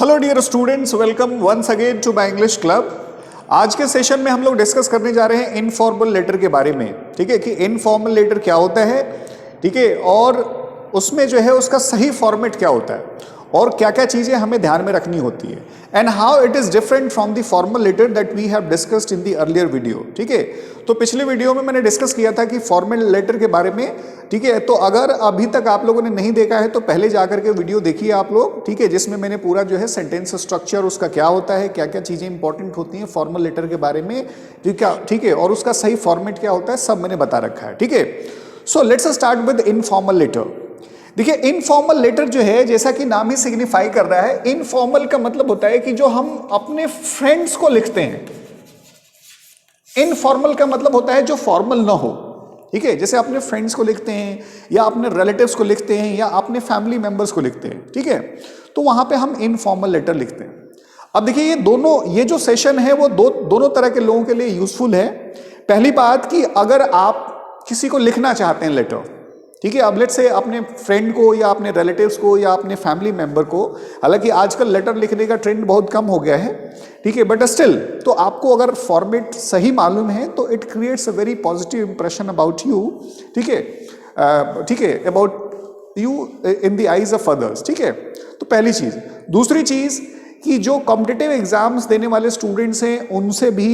Hello dear students, welcome once again to my English club. आज के session में हम लोग डिस्कस करने जा रहे हैं इनफॉर्मल लेटर के बारे में। ठीक है कि इनफॉर्मल लेटर क्या होता है, ठीक है, और उसमें जो है उसका सही फॉर्मेट क्या होता है और क्या क्या चीज़ें हमें ध्यान में रखनी होती है, and how it is different from the formal letter that we have discussed in the earlier video. ठीक है, तो पिछले वीडियो में मैंने डिस्कस किया था कि फॉर्मल लेटर के बारे में। ठीक है, तो अगर अभी तक आप लोगों ने नहीं देखा है तो पहले जाकर के वीडियो देखिए आप लोग। ठीक है, जिसमें मैंने पूरा जो है सेंटेंस स्ट्रक्चर उसका क्या होता है, क्या क्या चीज़ें इंपॉर्टेंट होती हैं फॉर्मल लेटर के बारे में, ठीक है, और उसका सही फॉर्मेट क्या होता है सब मैंने बता रखा है। ठीक है, so let's start with informal letter. देखिए, इनफॉर्मल लेटर जो है जैसा कि नाम ही सिग्निफाई कर रहा है, इनफॉर्मल का मतलब होता है कि जो हम अपने फ्रेंड्स को लिखते हैं। इनफॉर्मल का मतलब होता है जो फॉर्मल ना हो। ठीक है, जैसे अपने फ्रेंड्स को लिखते हैं या अपने रिलेटिव्स को लिखते हैं या अपने फैमिली मेंबर्स को लिखते हैं। ठीक है, तो वहां पे हम इनफॉर्मल लेटर लिखते हैं। अब देखिए, ये जो सेशन है वो दोनों तरह के लोगों के लिए यूजफुल है। पहली बात कि अगर आप किसी को लिखना चाहते हैं लेटर, ठीक है, अब लेट से अपने फ्रेंड को या अपने रिलेटिव्स को या अपने फैमिली मेंबर को, हालांकि आजकल लेटर लिखने का ट्रेंड बहुत कम हो गया है, ठीक है, बट स्टिल तो आपको अगर फॉर्मेट सही मालूम है तो it creates a very positive impression about you. ठीक है, about you in the eyes of others. ठीक है, तो पहली चीज। दूसरी चीज कि जो कॉम्पिटिटिव एग्जाम्स देने वाले स्टूडेंट्स हैं उनसे भी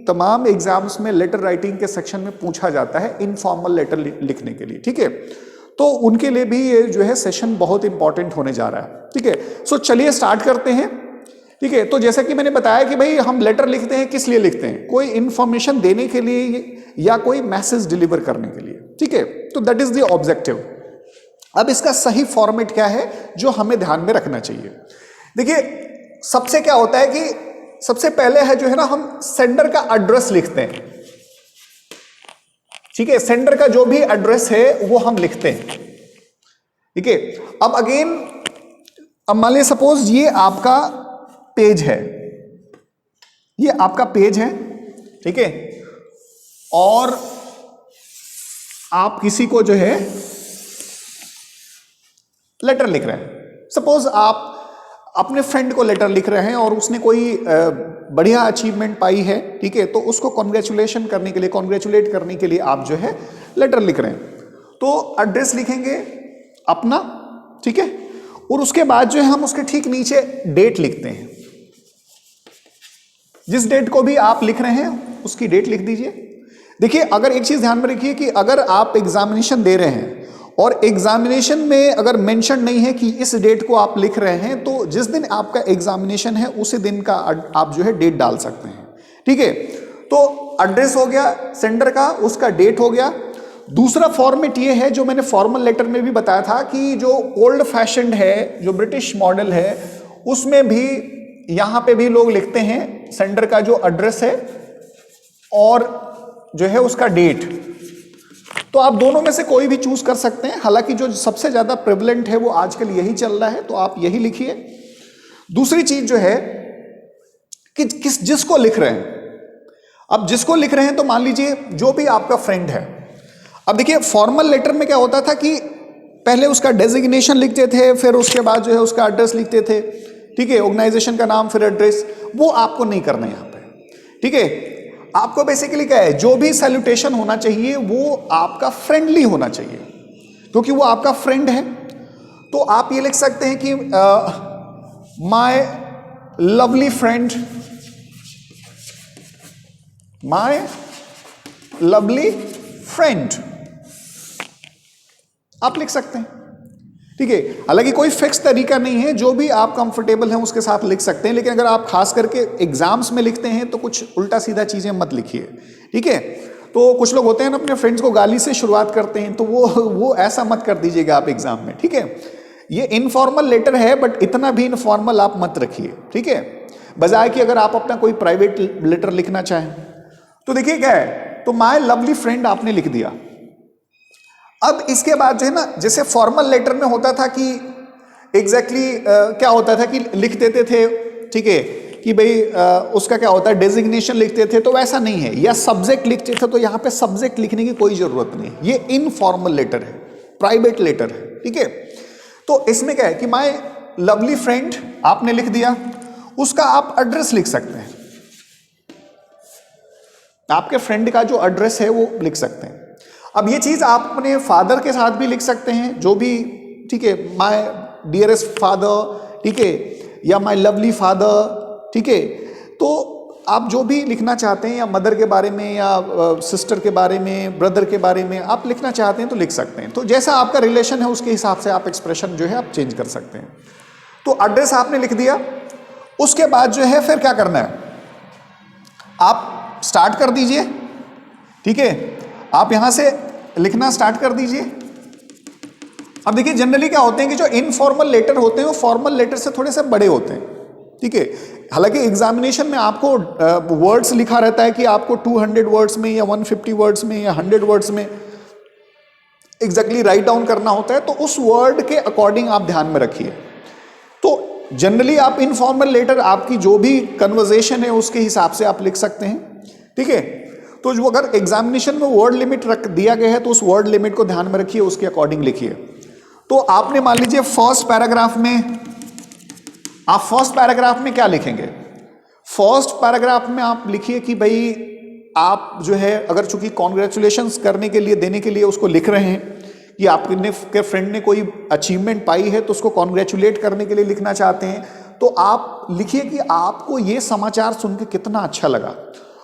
तमाम एग्जाम्स में लेटर राइटिंग के सेक्शन में पूछा जाता है इनफॉर्मल लेटर लिखने के लिए। ठीक है, तो उनके लिए भी ये जो है सेशन बहुत इंपॉर्टेंट होने जा रहा है। ठीक है, सो चलिए स्टार्ट करते हैं। ठीक है, तो जैसा कि मैंने बताया कि भाई हम लेटर लिखते हैं, किस लिए लिखते हैं? कोई इंफॉर्मेशन देने के लिए या कोई मैसेज डिलीवर करने के लिए। ठीक है, तो दैट इज द ऑब्जेक्टिव। अब इसका सही फॉर्मेट क्या है जो हमें ध्यान में रखना चाहिए? देखिए, सबसे क्या होता है कि सबसे पहले है जो है ना, हम सेंडर का एड्रेस लिखते हैं। ठीक है, सेंडर का जो भी एड्रेस है वो हम लिखते हैं। ठीक है, अब अगेन, अब मान लीजिए सपोज ये आपका पेज है, ये आपका पेज है। ठीक है, और आप किसी को जो है लेटर लिख रहे हैं। सपोज आप अपने फ्रेंड को लेटर लिख रहे हैं और उसने कोई बढ़िया अचीवमेंट पाई है। ठीक है, तो उसको कॉन्ग्रेचुलेट करने के लिए आप जो है लेटर लिख रहे हैं। तो एड्रेस लिखेंगे अपना, ठीक है, और उसके बाद जो है हम उसके ठीक नीचे डेट लिखते हैं। जिस डेट को भी आप लिख रहे हैं उसकी डेट लिख दीजिए। देखिए, अगर एक चीज ध्यान में रखिए कि अगर आप एग्जामिनेशन दे रहे हैं और एग्जामिनेशन में अगर मेंशन नहीं है कि इस डेट को आप लिख रहे हैं, तो जिस दिन आपका एग्जामिनेशन है उसी दिन का आप जो है डेट डाल सकते हैं। ठीक है, तो एड्रेस हो गया सेंडर का, उसका डेट हो गया। दूसरा फॉर्मेट ये है जो मैंने फॉर्मल लेटर में भी बताया था कि जो ओल्ड फैशन्ड है, जो ब्रिटिश मॉडल है, उसमें भी यहां पे भी लोग लिखते हैं सेंडर का जो एड्रेस है और जो है उसका डेट। तो आप दोनों में से कोई भी चूज कर सकते हैं, हालांकि जो सबसे ज्यादा प्रेवलेंट है वो आजकल यही चल रहा है, तो आप यही लिखिए। दूसरी चीज जो है कि जिसको लिख रहे हैं, अब जिसको लिख रहे हैं तो मान लीजिए जो भी आपका फ्रेंड है। अब देखिए, फॉर्मल लेटर में क्या होता था कि पहले उसका डेजिग्नेशन लिखते थे, फिर उसके बाद जो है उसका एड्रेस लिखते थे। ठीक है, ऑर्गेनाइजेशन का नाम फिर एड्रेस, वो आपको नहीं करना है यहां पे। ठीक है, आपको बेसिकली क्या है, जो भी सैल्यूटेशन होना चाहिए वो आपका फ्रेंडली होना चाहिए, क्योंकि वो आपका फ्रेंड है। तो आप ये लिख सकते हैं कि my lovely friend, my lovely friend आप लिख सकते हैं। ठीक है, हालांकि कोई फिक्स तरीका नहीं है, जो भी आप कंफर्टेबल हैं उसके साथ लिख सकते हैं, लेकिन अगर आप खास करके एग्जाम्स में लिखते हैं तो कुछ उल्टा सीधा चीजें मत लिखिए। ठीक है, तो कुछ लोग होते हैं ना अपने फ्रेंड्स को गाली से शुरुआत करते हैं, तो वो ऐसा मत कर दीजिएगा आप एग्जाम में। ठीक है, ये इनफॉर्मल लेटर है बट इतना भी इनफॉर्मल आप मत रखिए। ठीक है, बजाय कि अगर आप अपना कोई प्राइवेट लेटर लिखना चाहें तो देखिए क्या है, तो माय लवली फ्रेंड आपने लिख दिया। अब इसके बाद जो है ना, जैसे फॉर्मल लेटर में होता था कि एग्जैक्टली क्या होता था कि लिख देते थे, ठीक है, कि भाई उसका क्या होता है डेजिग्नेशन लिखते थे, तो वैसा नहीं है, या सब्जेक्ट लिखते थे, तो यहाँ पे सब्जेक्ट लिखने की कोई जरूरत नहीं है। ये इनफॉर्मल लेटर है, प्राइवेट लेटर है। ठीक है, तो इसमें क्या है कि माय लवली फ्रेंड आपने लिख दिया, उसका आप एड्रेस लिख सकते हैं, आपके फ्रेंड का जो एड्रेस है वो लिख सकते हैं। अब ये चीज आप अपने फादर के साथ भी लिख सकते हैं, जो भी, ठीक है, माय डियरेस्ट फादर, ठीक है, या माय लवली फादर, ठीक है। तो आप जो भी लिखना चाहते हैं, या मदर के बारे में, या सिस्टर के बारे में, ब्रदर के बारे में आप लिखना चाहते हैं तो लिख सकते हैं। तो जैसा आपका रिलेशन है उसके हिसाब से आप एक्सप्रेशन जो है आप चेंज कर सकते हैं। तो एड्रेस आपने लिख दिया, उसके बाद जो है फिर क्या करना है, आप स्टार्ट कर दीजिए, ठीक है, आप यहां से लिखना स्टार्ट कर दीजिए। अब देखिए जनरली क्या होते हैं कि जो इनफॉर्मल लेटर होते हैं वो फॉर्मल लेटर से थोड़े से बड़े होते हैं, ठीक है। हालांकि एग्जामिनेशन में आपको वर्ड्स लिखा रहता है कि आपको 200 वर्ड्स में या 150 वर्ड्स में या 100 वर्ड्स में एग्जैक्टली राइट डाउन करना होता है, तो उस वर्ड के अकॉर्डिंग आप ध्यान में रखिए। तो जनरली आप इनफॉर्मल लेटर आपकी जो भी कन्वर्सेशन है उसके हिसाब से आप लिख सकते हैं, ठीक है। तो जो अगर एग्जामिनेशन में वर्ड लिमिट रख दिया गया है तो उस वर्ड लिमिट को ध्यान में रखिए, उसके अकॉर्डिंग लिखिए। तो आपने मान लीजिए फर्स्ट पैराग्राफ में, आप फर्स्ट पैराग्राफ में क्या लिखेंगे, फर्स्ट पैराग्राफ में आप लिखिए कि भाई आप जो है, अगर चूंकि कॉन्ग्रेचुलेशंस करने के लिए, देने के लिए उसको लिख रहे हैं कि आपके फ्रेंड ने कोई अचीवमेंट पाई है तो उसको कॉन्ग्रेचुलेट करने के लिए लिखना चाहते हैं, तो आप लिखिए कि आपको ये समाचार सुन के कितना अच्छा लगा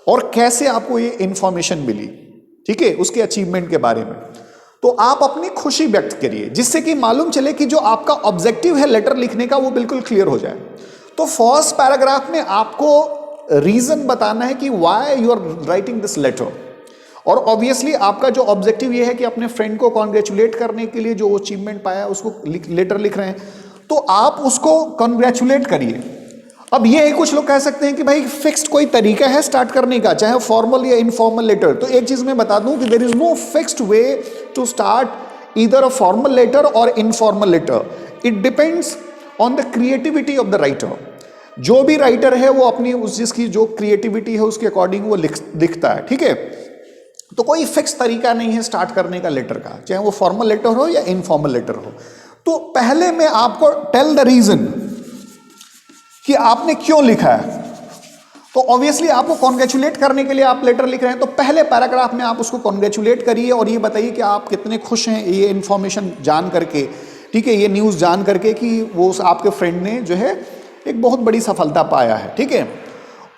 और कैसे आपको ये इंफॉर्मेशन मिली, ठीक है, उसके अचीवमेंट के बारे में। तो आप अपनी खुशी व्यक्त करिए, जिससे कि मालूम चले कि जो आपका ऑब्जेक्टिव है लेटर लिखने का वो बिल्कुल क्लियर हो जाए। तो फर्स्ट पैराग्राफ में आपको रीजन बताना है कि why you are writing this letter, और ऑब्वियसली आपका जो ऑब्जेक्टिव ये है कि अपने फ्रेंड को कॉन्ग्रेचुलेट करने के लिए जो अचीवमेंट पाया उसको लेटर लिख रहे हैं, तो आप उसको कॉन्ग्रेचुलेट करिए। अब ये कुछ लोग कह सकते हैं कि भाई फिक्स्ड कोई तरीका है स्टार्ट करने का, चाहे फॉर्मल या इनफॉर्मल लेटर। तो एक चीज मैं बता दूं कि there is no fixed way to start either a formal letter और informal letter, it depends on the creativity of the writer. जो भी राइटर है वो अपनी उस जिसकी जो क्रिएटिविटी है उसके अकॉर्डिंग वो लिखता है, ठीक है। तो कोई फिक्स तरीका नहीं है स्टार्ट करने का लेटर का, चाहे वो फॉर्मल लेटर हो या इनफॉर्मल लेटर हो। तो पहले मैं आपको टेल द रीजन कि आपने क्यों लिखा है। तो ऑब्वियसली आपको कॉन्ग्रेचुलेट करने के लिए आप लेटर लिख रहे हैं, तो पहले पैराग्राफ में आप उसको कॉन्ग्रेचुलेट करिए और ये बताइए कि आप कितने खुश हैं ये इन्फॉर्मेशन जान करके, ठीक है, ये न्यूज़ जान करके कि वो आपके फ्रेंड ने जो है एक बहुत बड़ी सफलता पाया है, ठीक है।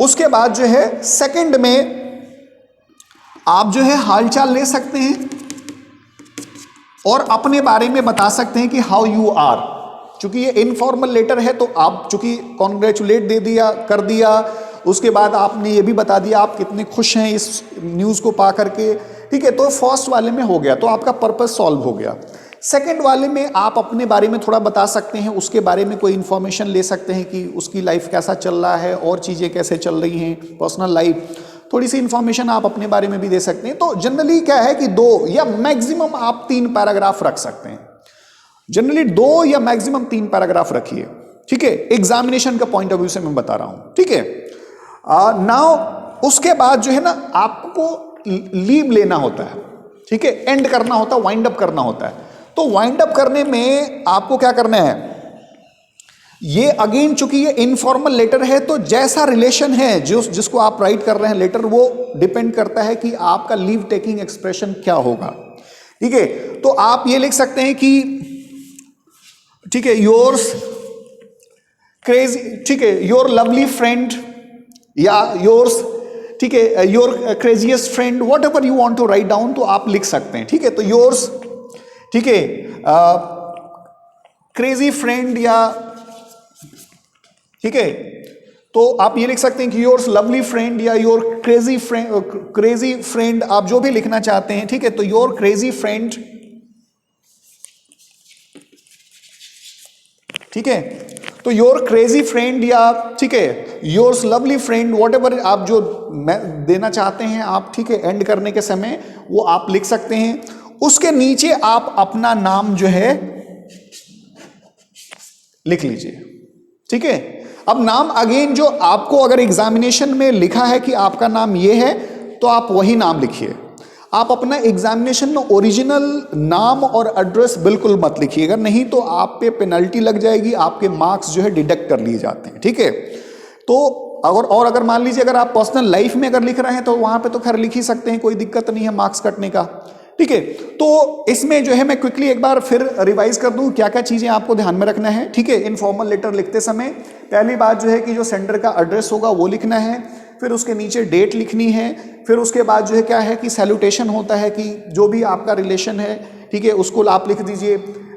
उसके बाद जो है सेकंड में आप जो है हालचाल ले सकते हैं और अपने बारे में बता सकते हैं कि हाउ यू आर। चूंकि ये इनफॉर्मल लेटर है तो आप चूंकि कॉन्ग्रेचुलेट दे दिया, कर दिया, उसके बाद आपने ये भी बता दिया आप कितने खुश हैं इस न्यूज़ को पा करके, ठीक है। तो फर्स्ट वाले में हो गया, तो आपका पर्पस सॉल्व हो गया। सेकंड वाले में आप अपने बारे में थोड़ा बता सकते हैं, उसके बारे में कोई इन्फॉर्मेशन ले सकते हैं कि उसकी लाइफ कैसा चल रहा है और चीज़ें कैसे चल रही हैं, पर्सनल लाइफ, थोड़ी सी इन्फॉर्मेशन आप अपने बारे में भी दे सकते हैं। तो जनरली क्या है कि 2 या मैक्सिमम आप 3 पैराग्राफ रख सकते हैं। जनरली 2 या मैक्सिमम 3 पैराग्राफ रखिए, ठीक है। एग्जामिनेशन का पॉइंट ऑफ व्यू से मैं बता रहा हूं, ठीक है। नाउ उसके बाद जो है ना आपको लीव लेना होता है, ठीक है, एंड करना होता है, वाइंड अप करना होता है। तो वाइंड अप करने में आपको क्या करना है, ये अगेन चूंकि ये इनफॉर्मल लेटर है तो जैसा रिलेशन है जिसको आप राइट कर रहे हैं लेटर, वो डिपेंड करता है कि आपका लीव टेकिंग एक्सप्रेशन क्या होगा, ठीक है। तो आप ये लिख सकते हैं कि, ठीक है, योर्स क्रेजी, ठीक है, योर लवली फ्रेंड, या योर्स, ठीक है, your craziest friend, whatever you want to write down, तो आप लिख सकते हैं, ठीक है। तो योर्स, ठीक है, क्रेजी फ्रेंड, या ठीक है, तो आप ये लिख सकते हैं कि योर्स लवली फ्रेंड या योर क्रेजी फ्रेंड, आप जो भी लिखना चाहते हैं, ठीक है। तो योर क्रेजी फ्रेंड, ठीक है, तो योर क्रेजी फ्रेंड या ठीक है yours lovely friend, what ever आप जो देना चाहते हैं आप, ठीक है, एंड करने के समय वो आप लिख सकते हैं। उसके नीचे आप अपना नाम जो है लिख लीजिए, ठीक है। अब नाम अगेन जो आपको अगर एग्जामिनेशन में लिखा है कि आपका नाम ये है तो आप वही नाम लिखिए। आप अपना एग्जामिनेशन में ओरिजिनल नाम और एड्रेस बिल्कुल मत लिखिएगा, नहीं तो आप पे पेनल्टी लग जाएगी, आपके मार्क्स जो है डिडक्ट कर लिए जाते हैं, ठीक है। तो अगर मान लीजिए अगर आप पर्सनल लाइफ में अगर लिख रहे हैं तो वहां पे तो खैर लिख ही सकते हैं, कोई दिक्कत नहीं है मार्क्स कटने का, ठीक है। तो इसमें जो है मैं क्विकली एक बार फिर रिवाइज कर दूं क्या क्या चीजें आपको ध्यान में रखना है, ठीक है। इनफॉर्मल लेटर लिखते समय पहली बात जो है कि जो सेंडर का एड्रेस होगा वो लिखना है, फिर उसके नीचे डेट लिखनी है, फिर उसके बाद जो है क्या है कि सैल्यूटेशन होता है कि जो भी आपका रिलेशन है, ठीक है, उसको आप लिख दीजिए,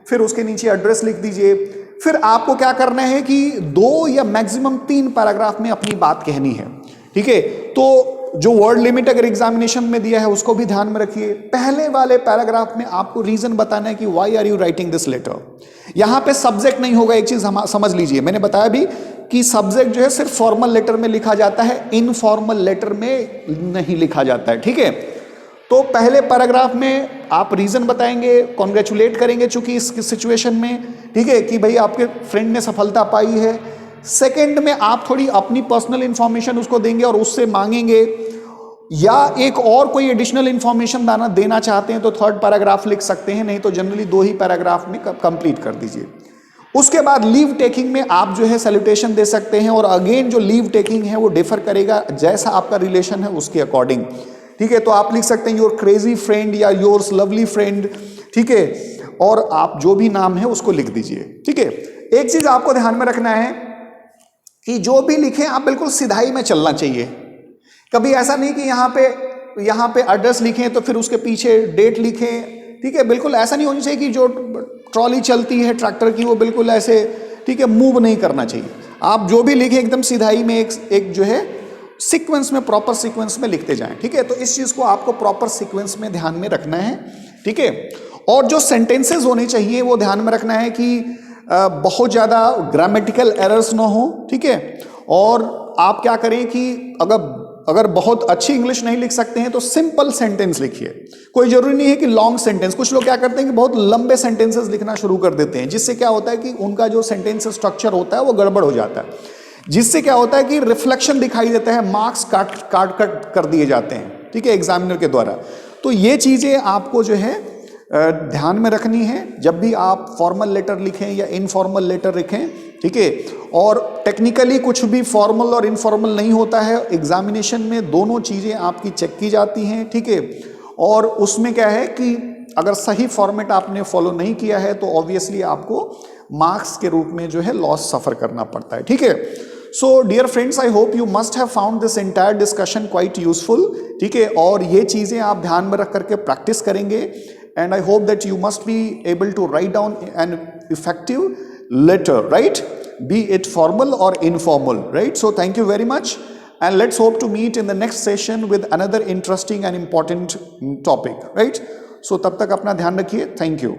फिर उसके नीचे एड्रेस लिख दीजिए। फिर आपको क्या करना है कि 2 या मैक्सिमम 3 पैराग्राफ में अपनी बात कहनी है, ठीक है। तो जो वर्ड लिमिट अगर एग्जामिनेशन में दिया है उसको भी ध्यान में रखिए। पहले वाले पैराग्राफ में आपको रीजन बताना है कि why are you writing this letter. यहां पे सब्जेक्ट नहीं होगा, एक चीज हम समझ लीजिए, मैंने बताया भी कि सब्जेक्ट जो है सिर्फ फॉर्मल लेटर में लिखा जाता है, इनफॉर्मल लेटर में नहीं लिखा जाता है, ठीक है। तो पहले पैराग्राफ में आप रीजन बताएंगे, कॉन्ग्रेचुलेट करेंगे चूंकि इस सिचुएशन में, ठीक है, कि भाई आपके फ्रेंड ने सफलता पाई है। सेकंड में आप थोड़ी अपनी पर्सनल इंफॉर्मेशन उसको देंगे और उससे मांगेंगे, या एक और कोई एडिशनल इंफॉर्मेशन देना चाहते हैं तो थर्ड पैराग्राफ लिख सकते हैं, नहीं तो जनरली 2 ही पैराग्राफ में कंप्लीट कर दीजिए। उसके बाद लीव टेकिंग में आप जो है सैल्यूटेशन दे सकते हैं, और अगेन जो लीव टेकिंग है वो डिफर करेगा जैसा आपका रिलेशन है उसके अकॉर्डिंग, ठीक है। तो आप लिख सकते हैं योर क्रेजी फ्रेंड या योर्स लवली फ्रेंड, ठीक है, और आप जो भी नाम है उसको लिख दीजिए, ठीक है। एक चीज आपको ध्यान में रखना है कि जो भी लिखें आप बिल्कुल सिधाई में चलना चाहिए। कभी ऐसा नहीं कि यहाँ पे एड्रेस लिखें तो फिर उसके पीछे डेट लिखें, ठीक है, बिल्कुल ऐसा नहीं होनी चाहिए कि जो ट्रॉली चलती है ट्रैक्टर की वो बिल्कुल ऐसे, ठीक है, मूव नहीं करना चाहिए। आप जो भी लिखें एकदम सिधाई में एक जो है सीक्वेंस में, प्रॉपर सीक्वेंस में लिखते जाएं, ठीक है। तो इस चीज को आपको प्रॉपर सीक्वेंस में ध्यान में रखना है, ठीक है। और जो सेंटेंसेस होने चाहिए वो ध्यान में रखना है कि बहुत ज्यादा ग्रामेटिकल एरर्स ना हो, ठीक है। और आप क्या करें कि अगर बहुत अच्छी इंग्लिश नहीं लिख सकते हैं तो सिंपल सेंटेंस लिखिए, कोई जरूरी नहीं है कि लॉन्ग सेंटेंस। कुछ लोग क्या करते हैं कि बहुत लंबे सेंटेंसेस लिखना शुरू कर देते हैं, जिससे क्या होता है कि उनका जो सेंटेंस स्ट्रक्चर होता है वो गड़बड़ हो जाता है, जिससे क्या होता है कि रिफ्लेक्शन दिखाई देता है, मार्क्स काट कर दिए जाते हैं, ठीक है, एग्जामिनर के द्वारा। तो ये चीजें आपको जो है ध्यान में रखनी है जब भी आप फॉर्मल लेटर लिखें या इनफॉर्मल लेटर लिखें, ठीक है। और टेक्निकली कुछ भी फॉर्मल और इनफॉर्मल नहीं होता है, एग्जामिनेशन में दोनों चीजें आपकी चेक की जाती हैं, ठीक है। और उसमें क्या है कि अगर सही फॉर्मेट आपने फॉलो नहीं किया है तो ऑब्वियसली आपको मार्क्स के रूप में जो है लॉस सफर करना पड़ता है, ठीक है। So dear friends, I hope you must have found this entire discussion quite useful, ठीक है। और ये चीजें आप ध्यान में रख करके प्रैक्टिस करेंगे, and I hope that you must be able to write down an effective letter, right? Be it formal or informal, right? So thank you very much, and let's hope to meet in the next session with another interesting and important topic, right? So तब तक अपना ध्यान रखिए, thank you.